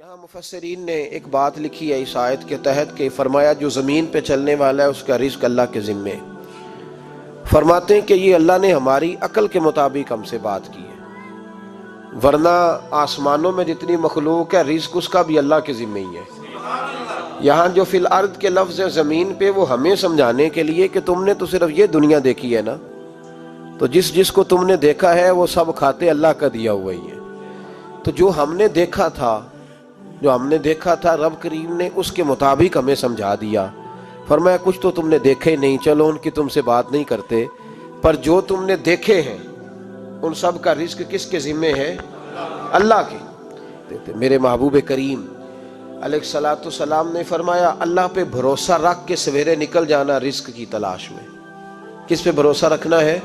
یہاں مفسرین نے ایک بات لکھی ہے اس آیت کے تحت کہ فرمایا جو زمین پہ چلنے والا ہے اس کا رزق اللہ کے ذمے. فرماتے ہیں کہ یہ اللہ نے ہماری عقل کے مطابق ہم سے بات کی ہے، ورنہ آسمانوں میں جتنی مخلوق ہے رزق اس کا بھی اللہ کے ذمے ہی ہے. یہاں جو فی الارض کے لفظ ہے زمین پہ، وہ ہمیں سمجھانے کے لیے کہ تم نے تو صرف یہ دنیا دیکھی ہے نا، تو جس کو تم نے دیکھا ہے وہ سب کھاتے اللہ کا دیا ہوا ہی ہے. تو جو ہم نے دیکھا تھا رب کریم نے اس کے مطابق ہمیں سمجھا دیا. فرمایا کچھ تو تم نے دیکھے نہیں، چلو ان کی تم سے بات نہیں کرتے، پر جو تم نے دیکھے ہیں ان سب کا رزق کس کے ذمے ہے؟ اللہ کے. میرے محبوب کریم علیہ الصلوۃ والسلام نے فرمایا اللہ پہ بھروسہ رکھ کے سویرے نکل جانا رزق کی تلاش میں. کس پہ بھروسہ رکھنا ہے؟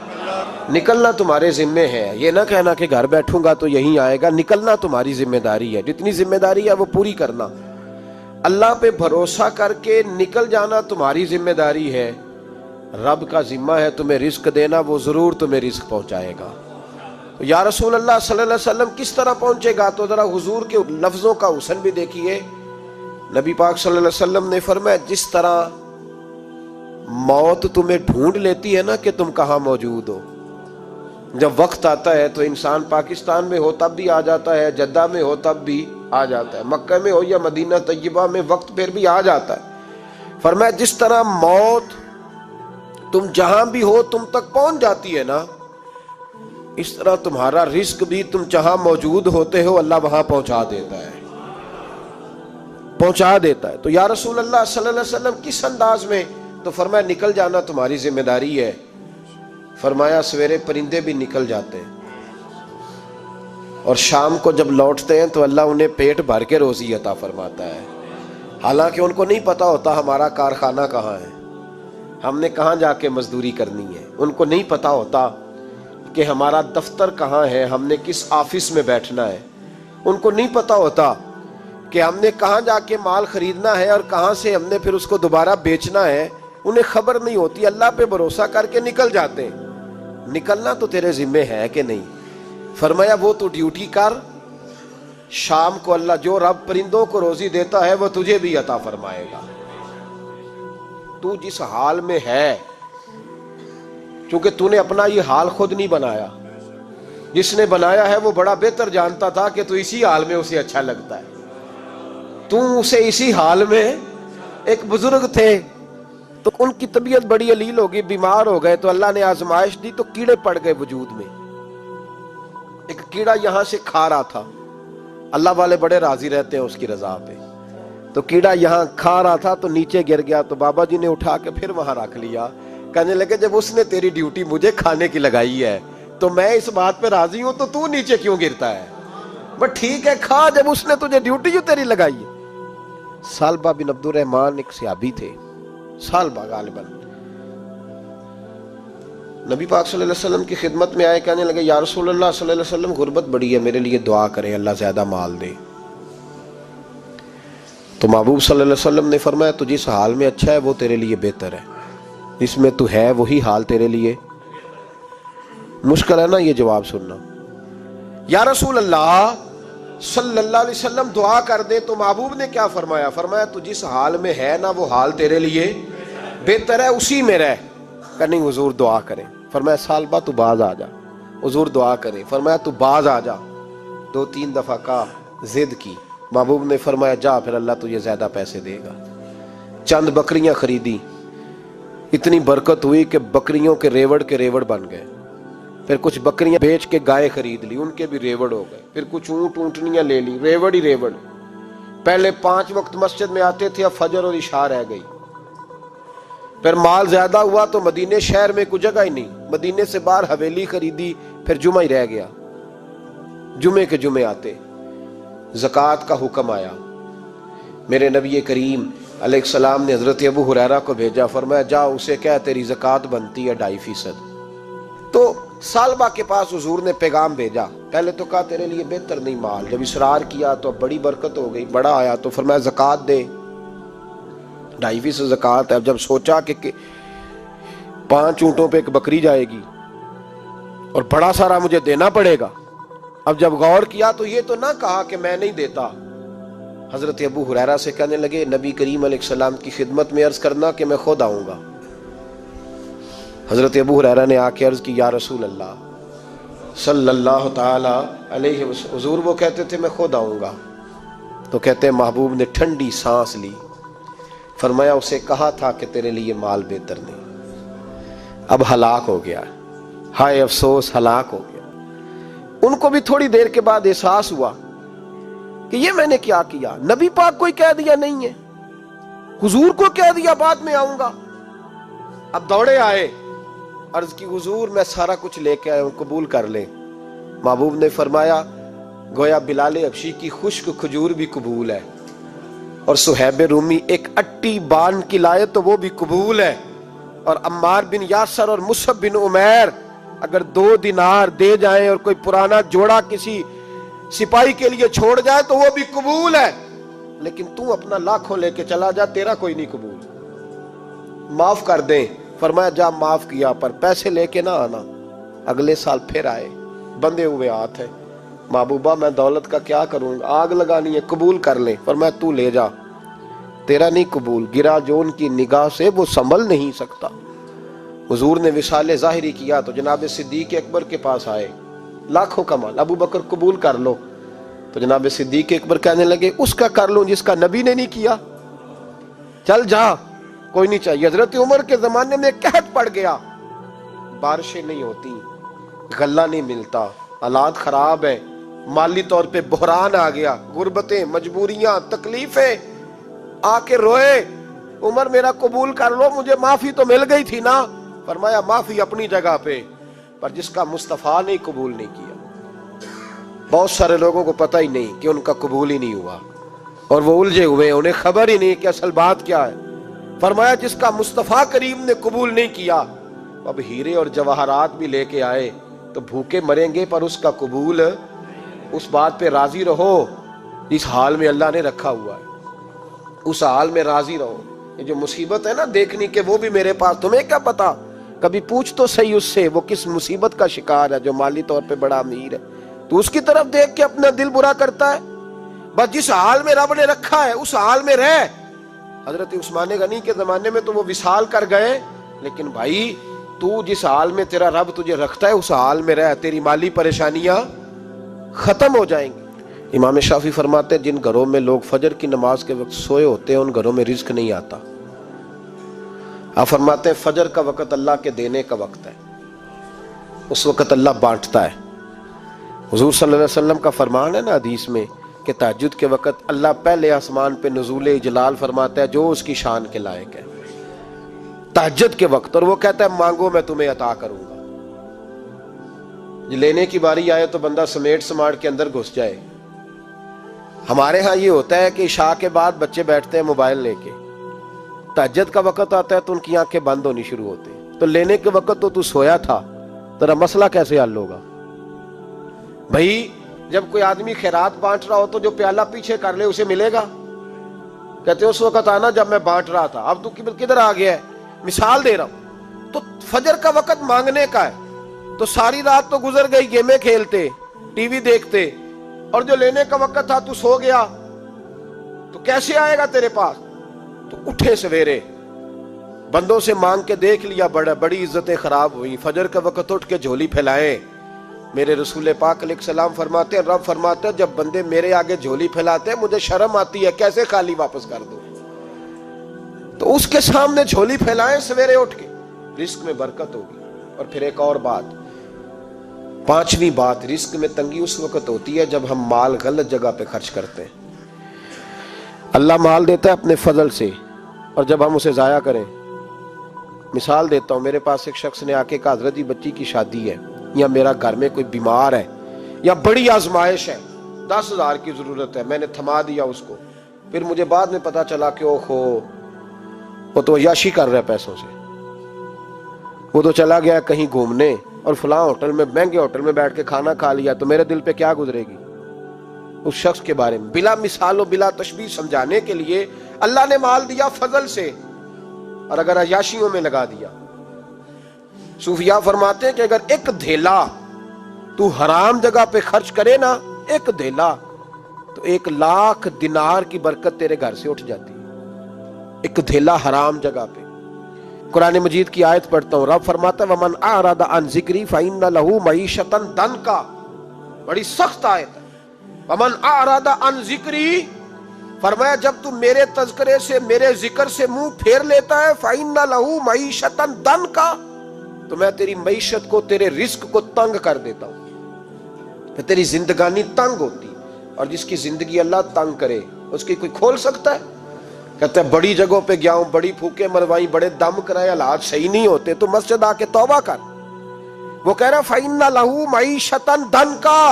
نکلنا تمہارے ذمے ہے. یہ نہ کہنا کہ گھر بیٹھوں گا تو یہیں آئے گا، نکلنا تمہاری ذمہ داری ہے. جتنی ذمہ داری ہے وہ پوری کرنا. اللہ پہ بھروسہ کر کے نکل جانا تمہاری ذمہ داری ہے. رب کا ذمہ ہے تمہیں رزق دینا، وہ ضرور تمہیں رزق پہنچائے گا. یا رسول اللہ صلی اللہ علیہ وسلم کس طرح پہنچے گا؟ تو ذرا حضور کے لفظوں کا حسن بھی دیکھیے. نبی پاک صلی اللہ علیہ وسلم نے فرمایا جس طرح موت تمہیں ڈھونڈ لیتی ہے نا کہ تم کہاں موجود ہو، جب وقت آتا ہے تو انسان پاکستان میں ہو تب بھی آ جاتا ہے، جدہ میں ہو تب بھی آ جاتا ہے، مکہ میں ہو یا مدینہ طیبہ میں وقت پھر بھی آ جاتا ہے. فرمایا جس طرح موت تم جہاں بھی ہو تم تک پہنچ جاتی ہے نا، اس طرح تمہارا رزق بھی تم جہاں موجود ہوتے ہو اللہ وہاں پہنچا دیتا ہے. تو یا رسول اللہ صلی اللہ علیہ وسلم کس انداز میں؟ تو فرمایا نکل جانا تمہاری ذمہ داری ہے. فرمایا سویرے پرندے بھی نکل جاتے ہیں اور شام کو جب لوٹتے ہیں تو اللہ انہیں پیٹ بھر کے روزی عطا فرماتا ہے. حالانکہ ان کو نہیں پتا ہوتا ہمارا کارخانہ کہاں ہے، ہم نے کہاں جا کے مزدوری کرنی ہے. ان کو نہیں پتا ہوتا کہ ہمارا دفتر کہاں ہے، ہم نے کس آفس میں بیٹھنا ہے. ان کو نہیں پتا ہوتا کہ ہم نے کہاں جا کے مال خریدنا ہے اور کہاں سے ہم نے پھر اس کو دوبارہ بیچنا ہے. انہیں خبر نہیں ہوتی. اللہ پہ بھروسہ کر کے نکل جاتے ہیں. نکلنا تو تیرے ذمے ہے کہ نہیں؟ فرمایا وہ تو ڈیوٹی کر، شام کو اللہ جو رب پرندوں کو روزی دیتا ہے وہ تجھے بھی عطا فرمائے گا. تو جس حال میں ہے، چونکہ تو نے اپنا یہ حال خود نہیں بنایا، جس نے بنایا ہے وہ بڑا بہتر جانتا تھا کہ تو اسی حال میں اسے اچھا لگتا ہے. تو اسے اسی حال میں، ایک بزرگ تھے تو ان کی طبیعت بڑی علیل ہوگی، بیمار ہو گئے تو اللہ نے آزمائش دی تو کیڑے پڑ گئے وجود میں. ایک کیڑا یہاں سے کھا رہا تھا، اللہ والے بڑے راضی رہتے ہیں اس کی رضا پہ. تو کیڑا یہاں کھا رہا تھا تو نیچے گر گیا تو بابا جی نے اٹھا کے پھر وہاں رکھ لیا. کہنے لگے جب اس نے تیری ڈیوٹی مجھے کھانے کی لگائی ہے تو میں اس بات پہ راضی ہوں تو نیچے کیوں گرتا ہے؟ بس ٹھیک ہے کھا، جب اس نے تجھے ڈیوٹی جو تیری لگائی ہے. سالبہ بن عبد الرحمن ایک صحابی تھے، سالبہ غالباً نبی پاک صلی اللہ علیہ وسلم کی خدمت میں آئے. کہنے لگے یا رسول اللہ صلی اللہ علیہ وسلم غربت بڑی ہے، میرے لیے دعا کریں اللہ زیادہ مال دے. تو محبوب صلی اللہ علیہ وسلم نے فرمایا تو جس حال میں اچھا ہے وہ تیرے لیے بہتر ہے، جس میں تو ہے وہی حال تیرے لیے. مشکل ہے نا یہ جواب سننا. یا رسول اللہ صلی اللہ علیہ وسلم دعا کر دے. تو محبوب نے کیا فرمایا؟ فرمایا تو جس حال میں ہے نا وہ حال تیرے لیے بہتر ہے، اسی میں رہ. کہ نہیں حضور دعا کریں. فرمایا سالبہ تو باز آ جا. حضور دعا کریں. فرمایا تو باز آ جا. 2-3 دفعہ کا ضد کی. محبوب نے فرمایا جا پھر اللہ تجھے زیادہ پیسے دے گا. چند بکریاں خریدی، اتنی برکت ہوئی کہ بکریوں کے ریوڑ بن گئے. پھر کچھ بکریاں بیچ کے گائے خرید لی، ان کے بھی ریوڑ ہو گئے. پھر کچھ اونٹنیاں لے لی، ریوڑ ہی ریوڑ. پہلے 5 وقت مسجد میں آتے تھے، اب فجر اور عشاء رہ گئی. پھر مال زیادہ ہوا تو مدینے شہر میں کوئی جگہ ہی نہیں، مدینے سے باہر حویلی خریدی. پھر جمعہ ہی رہ گیا، جمعے کے جمعے آتے. زکوٰۃ کا حکم آیا. میرے نبی کریم علیہ السلام نے حضرت ابو ہریرہ کو بھیجا. فرمایا جا اسے کہہ تیری زکوٰۃ بنتی ہے 2.5%. تو سالبہ کے پاس حضور نے پیغام بھیجا. پہلے تو کہا تیرے لیے بہتر نہیں مال. جب اصرار کیا تو بڑی برکت ہو گئی، بڑا آیا تو فرمایا زکوٰۃ دے. 2.5% زکوٰۃ ہے. اب جب سوچا کہ 5 اونٹوں پہ ایک بکری جائے گی اور بڑا سارا مجھے دینا پڑے گا، اب جب غور کیا تو یہ تو نہ کہا کہ میں نہیں دیتا، حضرت ابو ہریرہ سے کہنے لگے نبی کریم علیہ السلام کی خدمت میں عرض کرنا کہ میں خود آؤں گا۔ حضرت ابو ہریرہ نے آ کے عرض کی یا رسول اللہ صلی اللہ تعالی علیہ وسلم، حضور وہ کہتے تھے میں خود آؤں گا، تو کہتے ہیں محبوب نے ٹھنڈی سانس لی، فرمایا اسے کہا تھا کہ تیرے لیے مال بہتر نہیں، اب ہلاک ہو گیا، ہائے افسوس ہلاک ہو گیا۔ ان کو بھی تھوڑی دیر کے بعد احساس ہوا کہ یہ میں نے کیا کیا، نبی پاک کو ہی کہہ دیا نہیں ہے، حضور کو کہہ دیا بعد میں آؤں گا۔ اب دوڑے آئے، عرض کی حضور میں سارا کچھ لے کے آیا ہوں، قبول کر لیں۔ محبوب نے فرمایا گویا بلال حبشی کی خشک کھجور بھی قبول ہے، اور صہیب رومی ایک اٹی بان کی لائے تو وہ بھی قبول ہے، اور عمار بن یاسر اور مصعب بن عمیر اگر 2 دینار دے جائیں اور کوئی پرانا جوڑا کسی سپاہی کے لیے چھوڑ جائے تو وہ بھی قبول ہے، لیکن تو اپنا لاکھوں لے کے چلا جا، تیرا کوئی نہیں قبول، معاف کر دیں۔ فرمایا جا معاف کیا، پر پیسے لے کے نہ آنا۔ اگلے سال پھر آئے، بندے ہوئے ہاتھ ہے، محبوبہ میں دولت کا کیا کروں گا، آگ لگانی ہے، قبول کر لیں۔ فرمایا تو لے جا، تیرا نہیں قبول، گرا جو ان کی نگاہ سے وہ سنبھل نہیں سکتا۔ حضور نے وصال ظاہری کیا تو جناب صدیق اکبر کے پاس آئے، لاکھوں کا مال، ابو بکر قبول کر لو، تو جناب صدیق اکبر کہنے لگے اس کا کر لوں جس کا نبی نے نہیں کیا، چل جا کوئی نہیں چاہیے۔ حضرت عمر کے زمانے میں قحط پڑ گیا، بارشیں نہیں ہوتی، غلہ نہیں ملتا، حالات خراب ہیں، مالی طور پہ بحران آ گیا، غربتیں، مجبوریاں، تکلیفیں، آ کے روئے عمر میرا قبول کر لو، مجھے معافی تو مل گئی تھی نا۔ فرمایا معافی اپنی جگہ پہ، پر جس کا مصطفیٰ نے قبول نہیں کیا۔ بہت سارے لوگوں کو پتہ ہی نہیں کہ ان کا قبول ہی نہیں ہوا، اور وہ الجھے ہوئے، انہیں خبر ہی نہیں کہ اصل بات کیا ہے۔ فرمایا جس کا مصطفیٰ کریم نے قبول نہیں کیا، اب ہیرے اور جواہرات بھی لے کے آئے تو بھوکے مریں گے، پر اس کا قبول، اس بات پہ راضی رہو جس حال میں اللہ نے رکھا ہوا ہے، اس حال میں راضی رہو۔ یہ جو مصیبت ہے نا دیکھنی کہ وہ بھی میرے پاس، تمہیں کیا پتا، کبھی پوچھ تو صحیح اس سے وہ کس مصیبت کا شکار ہے، جو مالی طور پہ بڑا امیر ہے، تو اس کی طرف دیکھ کے اپنا دل برا کرتا ہے۔ بس جس حال میں رب نے رکھا ہے اس حال میں رہ۔ حضرت عثمان غنی کے زمانے میں تو وہ وصال کر گئے، لیکن بھائی تو جس حال میں تیرا رب تجھے رکھتا ہے اس حال میں رہ، تیری مالی پریشانیاں ختم ہو جائیں گی۔ امام شافعی فرماتے ہیں جن گھروں میں لوگ فجر کی نماز کے وقت سوئے ہوتے ہیں ان گھروں میں رزق نہیں آتا۔ آپ فرماتے ہیں فجر کا وقت اللہ کے دینے کا وقت ہے، اس وقت اللہ بانٹتا ہے۔ حضور صلی اللہ علیہ وسلم کا فرمان ہے نا حدیث میں کہ تہجد کے وقت اللہ پہلے آسمان پہ نزول اجلال فرماتا ہے جو اس کی شان کے لائق ہے تہجد کے وقت، اور وہ کہتا ہے مانگو میں تمہیں عطا کروں گا۔ لینے کی باری آئے تو بندہ سمیٹ سماٹ کے اندر گھس جائے۔ ہمارے ہاں یہ ہوتا ہے کہ عشاء کے بعد بچے بیٹھتے ہیں موبائل لے کے، تہجد کا وقت آتا ہے تو ان کی آنکھیں بند ہونی شروع ہوتی ہیں، تو لینے کے وقت تو سویا تھا، تیرا مسئلہ کیسے حل ہوگا؟ بھائی جب کوئی آدمی خیرات بانٹ رہا ہو تو جو پیالہ پیچھے کر لے اسے ملے گا؟ کہتے ہیں اس وقت آنا جب میں بانٹ رہا تھا، اب تو کدھر آ گیا ہے؟ مثال دے رہا ہوں۔ تو فجر کا وقت مانگنے کا ہے، تو ساری رات تو گزر گئی گیمیں کھیلتے، ٹی وی دیکھتے، اور جو لینے کا وقت تھا تو سو گیا، تو کیسے آئے گا تیرے پاس؟ تو اٹھے سویرے، بندوں سے مانگ کے دیکھ لیا، بڑی عزتیں خراب ہوئی، فجر کا وقت اٹھ کے جھولی پھیلائیں۔ میرے رسول پاک علیہ السلام فرماتے ہیں، رب فرماتے ہیں جب بندے میرے آگے جھولی پھیلاتے ہیں مجھے شرم آتی ہے، کیسے خالی واپس کر دوں؟ تو اس کے سامنے جھولی پھیلائیں سویرے اٹھ کے، رزق میں برکت ہوگی۔ اور پھر ایک اور بات، 5ویں بات، رزق میں تنگی اس وقت ہوتی ہے جب ہم مال غلط جگہ پہ خرچ کرتے ہیں۔ اللہ مال دیتا ہے اپنے فضل سے، اور جب ہم اسے ضائع کریں، مثال دیتا ہوں، میرے پاس ایک شخص نے آ کے کہا حضرت جی بچی کی شادی ہے، یا میرا گھر میں کوئی بیمار ہے، یا بڑی آزمائش ہے، 10,000 کی ضرورت ہے، میں نے تھما دیا اس کو، پھر مجھے بعد میں پتا چلا کہ وہ تو عیاشی کر رہا ہے پیسوں سے، وہ تو چلا گیا کہیں گھومنے اور فلاں ہوٹل میں، مہنگے ہوٹل میں بیٹھ کے کھانا کھا لیا، تو میرے دل پہ کیا گزرے گی اس شخص کے بارے میں؟ بلا مثال و بلا تشبیہ سمجھانے کے لیے اللہ نے مال دیا فضل سے، اور اگر عیاشیوں میں لگا دیا۔ صوفیاء فرماتے ہیں کہ اگر ایک دھیلا تو حرام جگہ پہ خرچ کرے نا، ایک دھیلا، تو 1,00,000 دینار کی برکت تیرے گھر سے اٹھ جاتی ہے، ایک دھیلا حرام جگہ پہ۔ قرآن مجید کی آیت پڑھتا ہوں، رب فرماتا ہے وَمَنْ أَعْرَضَ عَنْ ذِكْرِي فَإِنَّ لَهُ مَعِيشَةً ضَنْكًا، بڑی سخت آیت ہے۔ وَمَنْ أَعْرَضَ عَنْ ذِكْرِي، فرمایا جب تو میرے تذکرے سے، میرے ذکر سے منہ پھیر لیتا ہے، فَإِنَّ لَهُ مَعِيشَةً ضَنْكًا، تو میں تیری معیشت کو، تیرے رزق کو تنگ کر دیتا ہوں، پھر تیری زندگانی تنگ ہوتی۔ اور جس کی زندگی اللہ تنگ کرے اس کی کوئی کھول سکتا ہے؟ کہتا ہے بڑی جگہوں پہ گیا ہوں، بڑی پھوکے مروائی، بڑے دم کرائے، حالات صحیح نہیں ہوتے، تو مسجد آ کے توبہ کر۔ وہ کہہ رہا فَإِنَّ لَهُ مَعِيشَةً ضَنْكًا،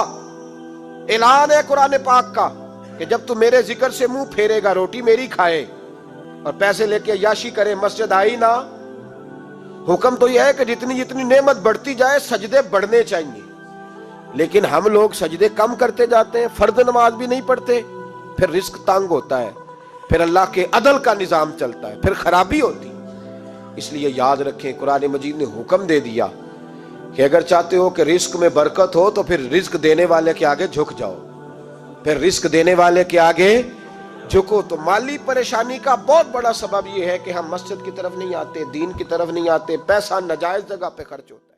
اعلان ہے قرآن پاک کا کہ جب تو میرے ذکر سے منہ پھیرے گا، روٹی میری کھائے اور پیسے لے کے عیاشی کرے، مسجد آئی نہ۔ حکم تو یہ ہے کہ جتنی جتنی نعمت بڑھتی جائے سجدے بڑھنے چاہیے، لیکن ہم لوگ سجدے کم کرتے جاتے ہیں، فرض نماز بھی نہیں پڑھتے، پھر رزق تنگ ہوتا ہے، پھر اللہ کے عدل کا نظام چلتا ہے، پھر خرابی ہوتی۔ اس لیے یاد رکھیں قرآن مجید نے حکم دے دیا کہ اگر چاہتے ہو کہ رزق میں برکت ہو تو پھر رزق دینے والے کے آگے جھک جاؤ، پھر رزق دینے والے کے آگے جھکو۔ تو مالی پریشانی کا بہت بڑا سبب یہ ہے کہ ہم مسجد کی طرف نہیں آتے، دین کی طرف نہیں آتے، پیسہ ناجائز جگہ پہ خرچ ہوتا ہے۔